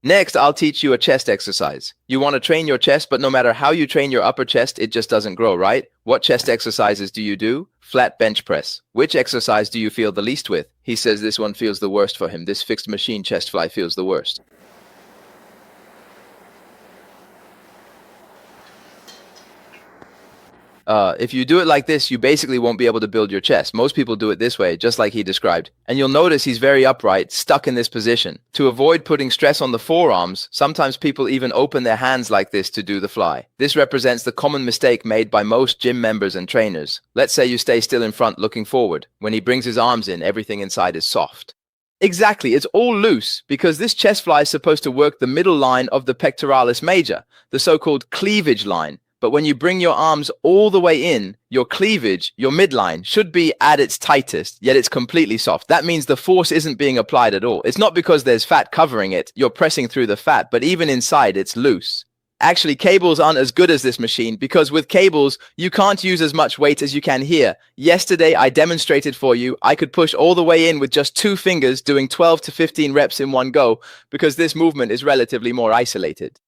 Next, I'll teach you a chest exercise. You want to train your chest, but no matter how you train your upper chest, it just doesn't grow, right? What chest exercises do you do? Flat bench press. Which exercise do you feel the least with? He says this one feels the worst for him. This fixed machine chest fly feels the worst. If you do it like this, you basically won't be able to build your chest. Most people do it this way, just like he described. And you'll notice he's very upright, stuck in this position. To avoid putting stress on the forearms, sometimes people even open their hands like this to do the fly. This represents the common mistake made by most gym members and trainers. Let's say you stay still in front looking forward. When he brings his arms in, everything inside is soft. Exactly, it's all loose because this chest fly is supposed to work the middle line of the pectoralis major, the so-called cleavage line. But when you bring your arms all the way in, your cleavage, your midline, should be at its tightest, yet it's completely soft. That means the force isn't being applied at all. It's not because there's fat covering it, you're pressing through the fat, but even inside it's loose. Actually, cables aren't as good as this machine because with cables, you can't use as much weight as you can here. Yesterday, I demonstrated for you, I could push all the way in with just 2 fingers doing 12 to 15 reps in one go because this movement is relatively more isolated.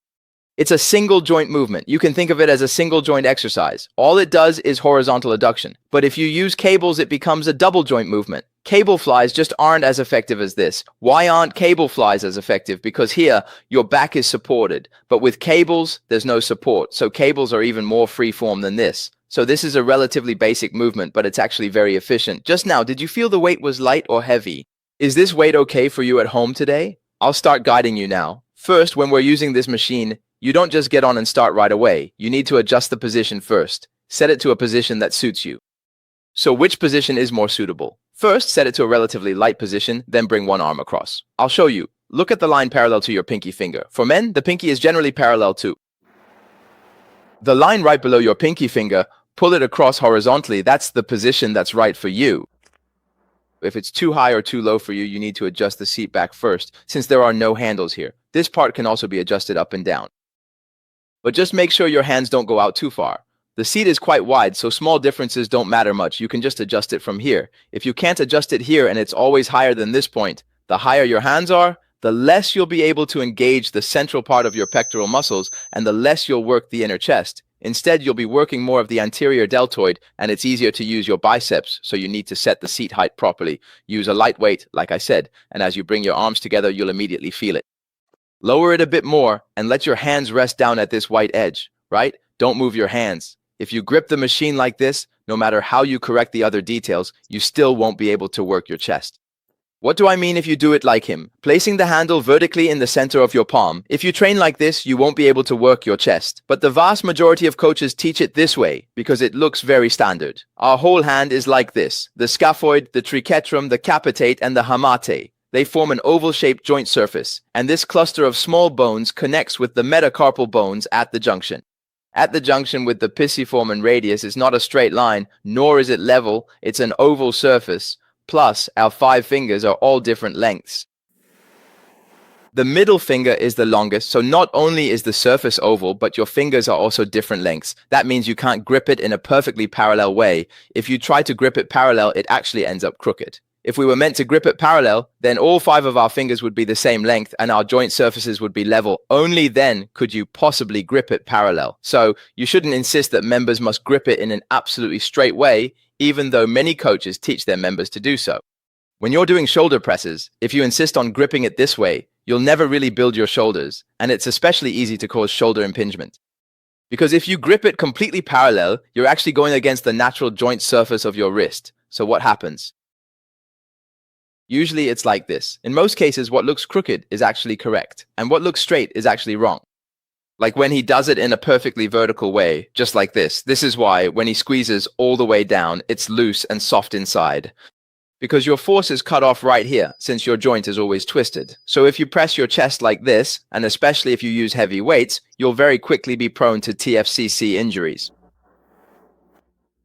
It's a single joint movement. You can think of it as a single joint exercise. All it does is horizontal adduction. But if you use cables, it becomes a double joint movement. Cable flies just aren't as effective as this. Why aren't cable flies as effective? Because here, your back is supported. But with cables, there's no support. So cables are even more free form than this. So this is a relatively basic movement, but it's actually very efficient. Just now, did you feel the weight was light or heavy? Is this weight okay for you at home today? I'll start guiding you now. First, when we're using this machine, you don't just get on and start right away. You need to adjust the position first. Set it to a position that suits you. So which position is more suitable? First, set it to a relatively light position, then bring one arm across. I'll show you. Look at the line parallel to your pinky finger. For men, the pinky is generally parallel to the line right below your pinky finger. Pull it across horizontally. That's the position that's right for you. If it's too high or too low for you, you need to adjust the seat back first, since there are no handles here. This part can also be adjusted up and down. But just make sure your hands don't go out too far. The seat is quite wide, so small differences don't matter much. You can just adjust it from here. If you can't adjust it here and it's always higher than this point, the higher your hands are, the less you'll be able to engage the central part of your pectoral muscles and the less you'll work the inner chest. Instead, you'll be working more of the anterior deltoid, and it's easier to use your biceps, so you need to set the seat height properly. Use a light weight, like I said, and as you bring your arms together, you'll immediately feel it. Lower it a bit more and let your hands rest down at this white edge, right? Don't move your hands. If you grip the machine like this, no matter how you correct the other details, you still won't be able to work your chest. What do I mean if you do it like him? Placing the handle vertically in the center of your palm. If you train like this, you won't be able to work your chest. But the vast majority of coaches teach it this way because it looks very standard. Our whole hand is like this. The scaphoid, the triquetrum, the capitate, and the hamate. They form an oval-shaped joint surface, and this cluster of small bones connects with the metacarpal bones at the junction. At the junction with the pisiform radius is not a straight line, nor is it level, it's an oval surface. Plus, our 5 fingers are all different lengths. The middle finger is the longest, so not only is the surface oval, but your fingers are also different lengths. That means you can't grip it in a perfectly parallel way. If you try to grip it parallel, it actually ends up crooked. If we were meant to grip it parallel, then all 5 of our fingers would be the same length and our joint surfaces would be level. Only then could you possibly grip it parallel. So you shouldn't insist that members must grip it in an absolutely straight way, even though many coaches teach their members to do so. When you're doing shoulder presses, if you insist on gripping it this way, you'll never really build your shoulders, and it's especially easy to cause shoulder impingement. Because if you grip it completely parallel, you're actually going against the natural joint surface of your wrist. So what happens? Usually it's like this. In most cases, what looks crooked is actually correct, and what looks straight is actually wrong. Like when he does it in a perfectly vertical way, just like this. This is why when he squeezes all the way down, it's loose and soft inside. Because your force is cut off right here, since your joint is always twisted. So if you press your chest like this, and especially if you use heavy weights, you'll very quickly be prone to TFCC injuries.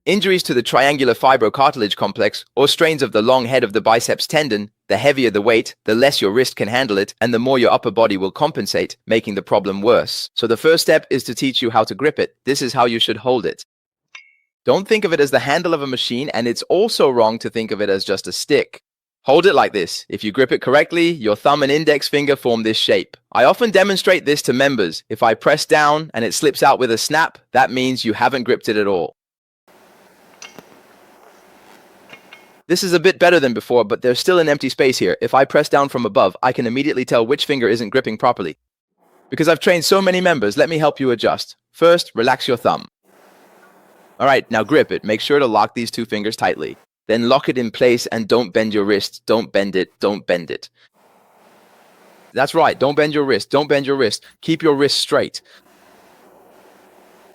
Injuries to the triangular fibrocartilage complex or strains of the long head of the biceps tendon, the heavier the weight, the less your wrist can handle it, and the more your upper body will compensate, making the problem worse. So the first step is to teach you how to grip it. This is how you should hold it. Don't think of it as the handle of a machine, and it's also wrong to think of it as just a stick. Hold it like this. If you grip it correctly, your thumb and index finger form this shape. I often demonstrate this to members. If I press down and it slips out with a snap, that means you haven't gripped it at all. This is a bit better than before, but there's still an empty space here. If I press down from above, I can immediately tell which finger isn't gripping properly. Because I've trained so many members, let me help you adjust. First, relax your thumb. All right, now grip it. Make sure to lock these two fingers tightly. Then lock it in place and don't bend your wrist. Don't bend it. Don't bend it. That's right. Don't bend your wrist. Don't bend your wrist. Keep your wrist straight.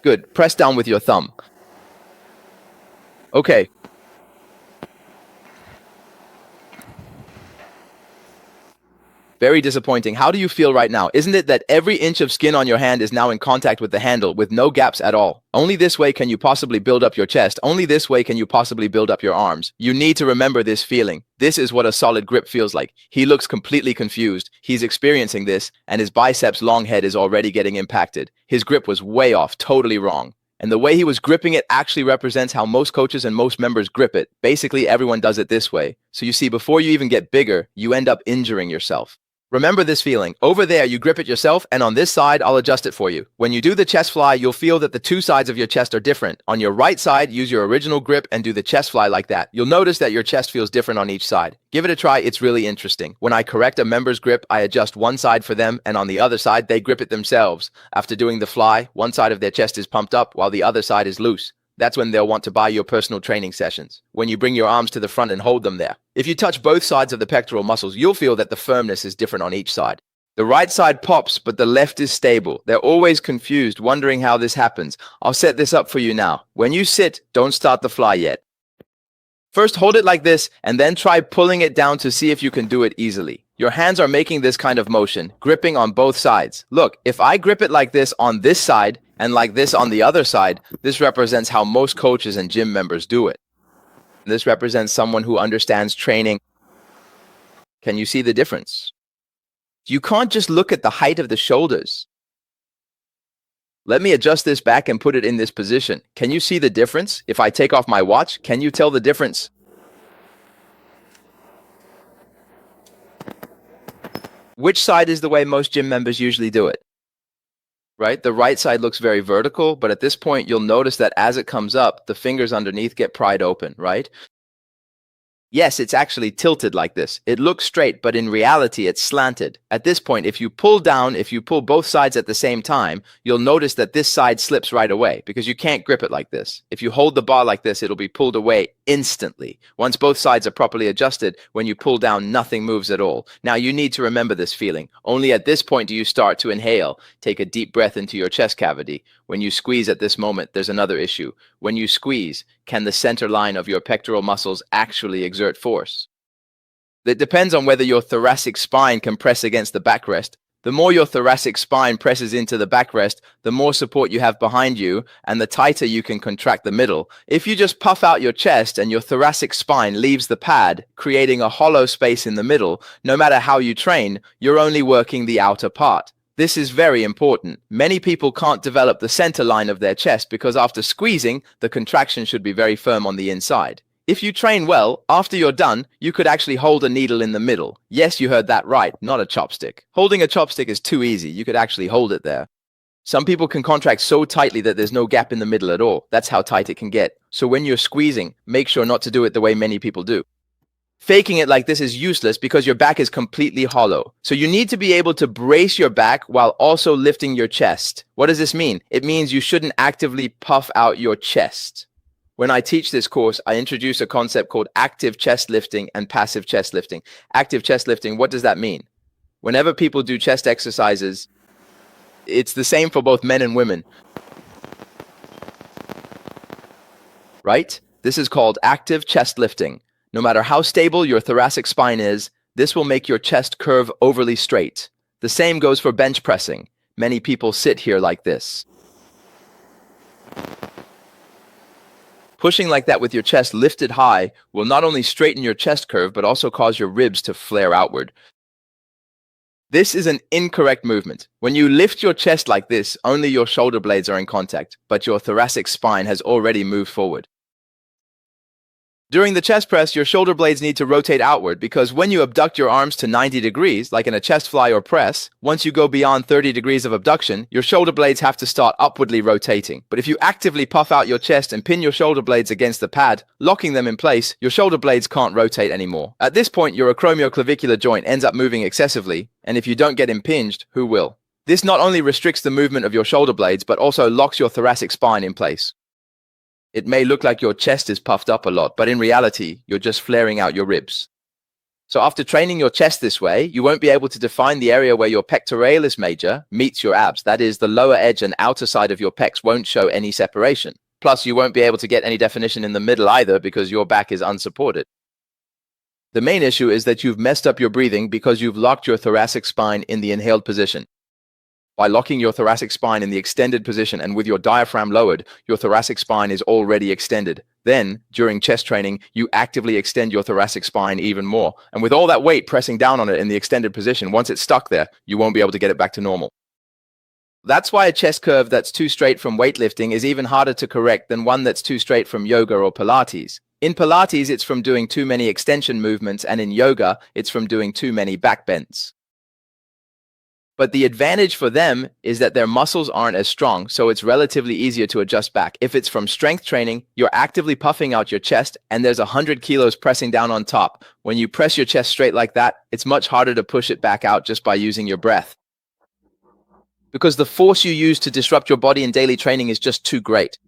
Good. Press down with your thumb. Okay. Very disappointing. How do you feel right now? Isn't it that every inch of skin on your hand is now in contact with the handle with no gaps at all? Only this way can you possibly build up your chest. Only this way can you possibly build up your arms. You need to remember this feeling. This is what a solid grip feels like. He looks completely confused. He's experiencing this, and his biceps long head is already getting impacted. His grip was way off, totally wrong. And the way he was gripping it actually represents how most coaches and most members grip it. Basically, everyone does it this way. So you see, before you even get bigger, you end up injuring yourself. Remember this feeling. Over there, you grip it yourself, and on this side, I'll adjust it for you. When you do the chest fly, you'll feel that the two sides of your chest are different. On your right side, use your original grip and do the chest fly like that. You'll notice that your chest feels different on each side. Give it a try, it's really interesting. When I correct a member's grip, I adjust one side for them, and on the other side, they grip it themselves. After doing the fly, one side of their chest is pumped up, while the other side is loose. That's when they'll want to buy your personal training sessions, when you bring your arms to the front and hold them there. If you touch both sides of the pectoral muscles, you'll feel that the firmness is different on each side. The right side pops, but the left is stable. They're always confused, wondering how this happens. I'll set this up for you now. When you sit, don't start the fly yet. First, hold it like this, and then try pulling it down to see if you can do it easily. Your hands are making this kind of motion, gripping on both sides. Look, if I grip it like this on this side, and like this on the other side, this represents how most coaches and gym members do it. This represents someone who understands training. Can you see the difference? You can't just look at the height of the shoulders. Let me adjust this back and put it in this position. Can you see the difference? If I take off my watch, can you tell the difference? Which side is the way most gym members usually do it? Right? The right side looks very vertical, but at this point, you'll notice that as it comes up, the fingers underneath get pried open, right? Yes, it's actually tilted like this. It looks straight, but in reality, it's slanted. At this point, if you pull down, if you pull both sides at the same time, you'll notice that this side slips right away because you can't grip it like this. If you hold the bar like this, it'll be pulled away instantly. Once both sides are properly adjusted, when you pull down, nothing moves at all. Now, you need to remember this feeling. Only at this point do you start to inhale. Take a deep breath into your chest cavity. When you squeeze at this moment, there's another issue. When you squeeze, can the center line of your pectoral muscles actually exert force? It depends on whether your thoracic spine can press against the backrest. The more your thoracic spine presses into the backrest, the more support you have behind you, and the tighter you can contract the middle. If you just puff out your chest and your thoracic spine leaves the pad, creating a hollow space in the middle, no matter how you train, you're only working the outer part. This is very important. Many people can't develop the center line of their chest because after squeezing, the contraction should be very firm on the inside. If you train well, after you're done, you could actually hold a needle in the middle. Yes, you heard that right, not a chopstick. Holding a chopstick is too easy. You could actually hold it there. Some people can contract so tightly that there's no gap in the middle at all. That's how tight it can get. So when you're squeezing, make sure not to do it the way many people do. Faking it like this is useless because your back is completely hollow. So you need to be able to brace your back while also lifting your chest. What does this mean? It means you shouldn't actively puff out your chest. When I teach this course, I introduce a concept called active chest lifting and passive chest lifting. Active chest lifting, what does that mean? Whenever people do chest exercises, it's the same for both men and women. Right? This is called active chest lifting. No matter how stable your thoracic spine is, this will make your chest curve overly straight. The same goes for bench pressing. Many people sit here like this. Pushing like that with your chest lifted high will not only straighten your chest curve, but also cause your ribs to flare outward. This is an incorrect movement. When you lift your chest like this, only your shoulder blades are in contact, but your thoracic spine has already moved forward. During the chest press, your shoulder blades need to rotate outward because when you abduct your arms to 90 degrees, like in a chest fly or press, once you go beyond 30 degrees of abduction, your shoulder blades have to start upwardly rotating. But if you actively puff out your chest and pin your shoulder blades against the pad, locking them in place, your shoulder blades can't rotate anymore. At this point, your acromioclavicular joint ends up moving excessively, and if you don't get impinged, who will? This not only restricts the movement of your shoulder blades, but also locks your thoracic spine in place. It may look like your chest is puffed up a lot, but in reality, you're just flaring out your ribs. So after training your chest this way, you won't be able to define the area where your pectoralis major meets your abs. That is, the lower edge and outer side of your pecs won't show any separation. Plus, you won't be able to get any definition in the middle either because your back is unsupported. The main issue is that you've messed up your breathing because you've locked your thoracic spine in the inhaled position. By locking your thoracic spine in the extended position and with your diaphragm lowered, your thoracic spine is already extended. Then, during chest training, you actively extend your thoracic spine even more. And with all that weight pressing down on it in the extended position, once it's stuck there, you won't be able to get it back to normal. That's why a chest curve that's too straight from weightlifting is even harder to correct than one that's too straight from yoga or Pilates. In Pilates, it's from doing too many extension movements, and in yoga, it's from doing too many back bends. But the advantage for them is that their muscles aren't as strong, so it's relatively easier to adjust back. If it's from strength training, you're actively puffing out your chest and there's 100 kilos pressing down on top. When you press your chest straight like that, it's much harder to push it back out just by using your breath. Because the force you use to disrupt your body in daily training is just too great.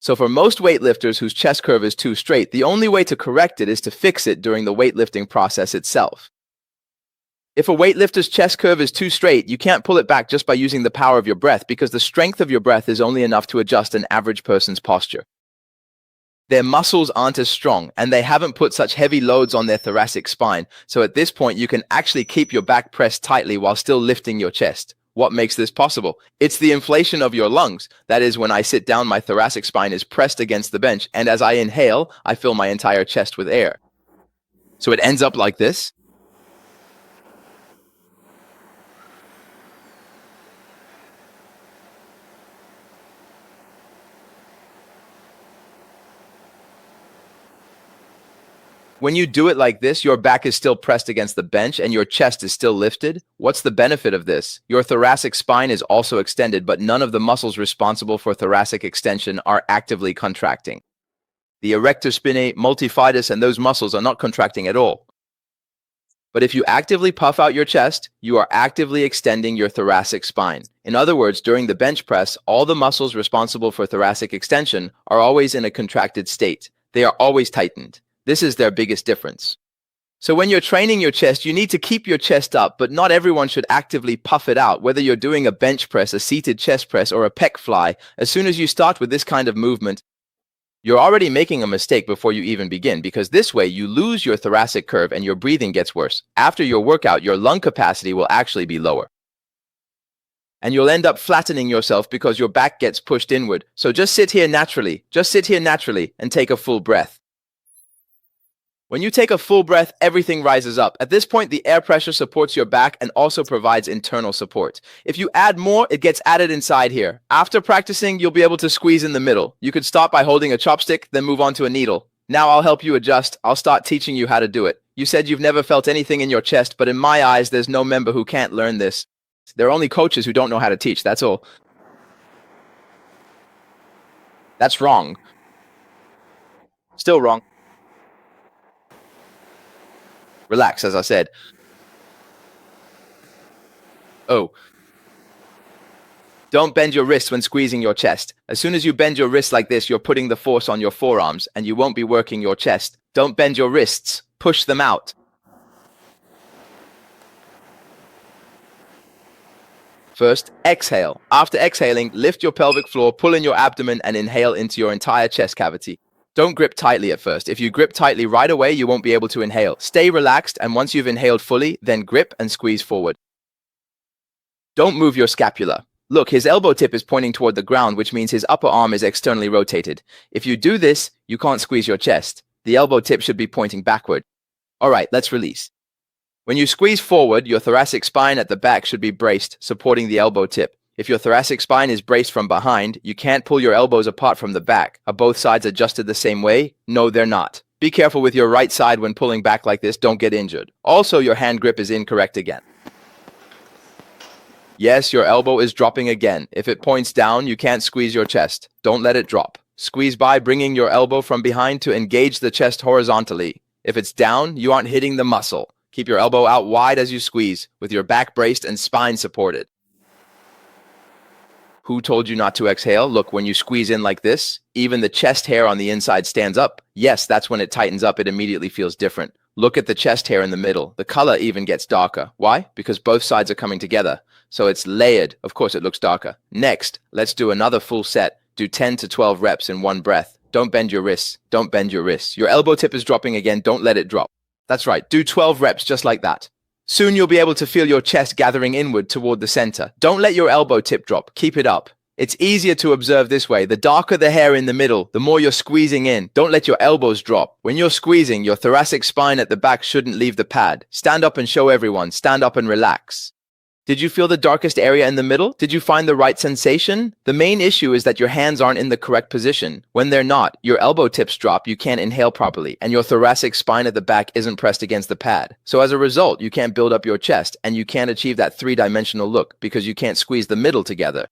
So for most weightlifters whose chest curve is too straight, the only way to correct it is to fix it during the weightlifting process itself. If a weightlifter's chest curve is too straight, you can't pull it back just by using the power of your breath because the strength of your breath is only enough to adjust an average person's posture. Their muscles aren't as strong and they haven't put such heavy loads on their thoracic spine, so at this point you can actually keep your back pressed tightly while still lifting your chest. What makes this possible? It's the inflation of your lungs. That is, when I sit down, my thoracic spine is pressed against the bench, and as I inhale, I fill my entire chest with air. So it ends up like this. When you do it like this, your back is still pressed against the bench and your chest is still lifted. What's the benefit of this? Your thoracic spine is also extended, but none of the muscles responsible for thoracic extension are actively contracting. The erector spinae, multifidus, and those muscles are not contracting at all. But if you actively puff out your chest, you are actively extending your thoracic spine. In other words, during the bench press, all the muscles responsible for thoracic extension are always in a contracted state. They are always tightened. This is their biggest difference. So when you're training your chest, you need to keep your chest up, but not everyone should actively puff it out. Whether you're doing a bench press, a seated chest press, or a pec fly, as soon as you start with this kind of movement, you're already making a mistake before you even begin, because this way you lose your thoracic curve and your breathing gets worse. After your workout, your lung capacity will actually be lower. And you'll end up flattening yourself because your back gets pushed inward. So just sit here naturally, and take a full breath. When you take a full breath, everything rises up. At this point, the air pressure supports your back and also provides internal support. If you add more, it gets added inside here. After practicing, you'll be able to squeeze in the middle. You could start by holding a chopstick, then move on to a needle. Now I'll help you adjust. I'll start teaching you how to do it. You said you've never felt anything in your chest, but in my eyes, there's no member who can't learn this. There are only coaches who don't know how to teach, that's all. That's wrong. Still wrong. Relax, as I said. Oh. Don't bend your wrists when squeezing your chest. As soon as you bend your wrists like this, you're putting the force on your forearms, and you won't be working your chest. Don't bend your wrists. Push them out. First, exhale. After exhaling, lift your pelvic floor, pull in your abdomen, and inhale into your entire chest cavity. Don't grip tightly at first. If you grip tightly right away, you won't be able to inhale. Stay relaxed, and once you've inhaled fully, then grip and squeeze forward. Don't move your scapula. Look, his elbow tip is pointing toward the ground, which means his upper arm is externally rotated. If you do this, you can't squeeze your chest. The elbow tip should be pointing backward. All right, let's release. When you squeeze forward, your thoracic spine at the back should be braced, supporting the elbow tip. If your thoracic spine is braced from behind, you can't pull your elbows apart from the back. Are both sides adjusted the same way? No, they're not. Be careful with your right side when pulling back like this, don't get injured. Also, your hand grip is incorrect again. Yes, your elbow is dropping again. If it points down, you can't squeeze your chest. Don't let it drop. Squeeze by, bringing your elbow from behind to engage the chest horizontally. If it's down, you aren't hitting the muscle. Keep your elbow out wide as you squeeze, with your back braced and spine supported. Who told you not to exhale? Look, when you squeeze in like this, even the chest hair on the inside stands up. Yes, that's when it tightens up. It immediately feels different. Look at the chest hair in the middle. The color even gets darker. Why? Because both sides are coming together. So it's layered. Of course, it looks darker. Next, let's do another full set. Do 10 to 12 reps in one breath. Don't bend your wrists. Don't bend your wrists. Your elbow tip is dropping again. Don't let it drop. That's right. Do 12 reps just like that. Soon you'll be able to feel your chest gathering inward toward the center. Don't let your elbow tip drop. Keep it up. It's easier to observe this way. The darker the hair in the middle, the more you're squeezing in. Don't let your elbows drop. When you're squeezing, your thoracic spine at the back shouldn't leave the pad. Stand up and show everyone. Stand up and relax. Did you feel the darkest area in the middle? Did you find the right sensation? The main issue is that your hands aren't in the correct position. When they're not, your elbow tips drop, you can't inhale properly, and your thoracic spine at the back isn't pressed against the pad. So as a result, you can't build up your chest, and you can't achieve that three-dimensional look because you can't squeeze the middle together.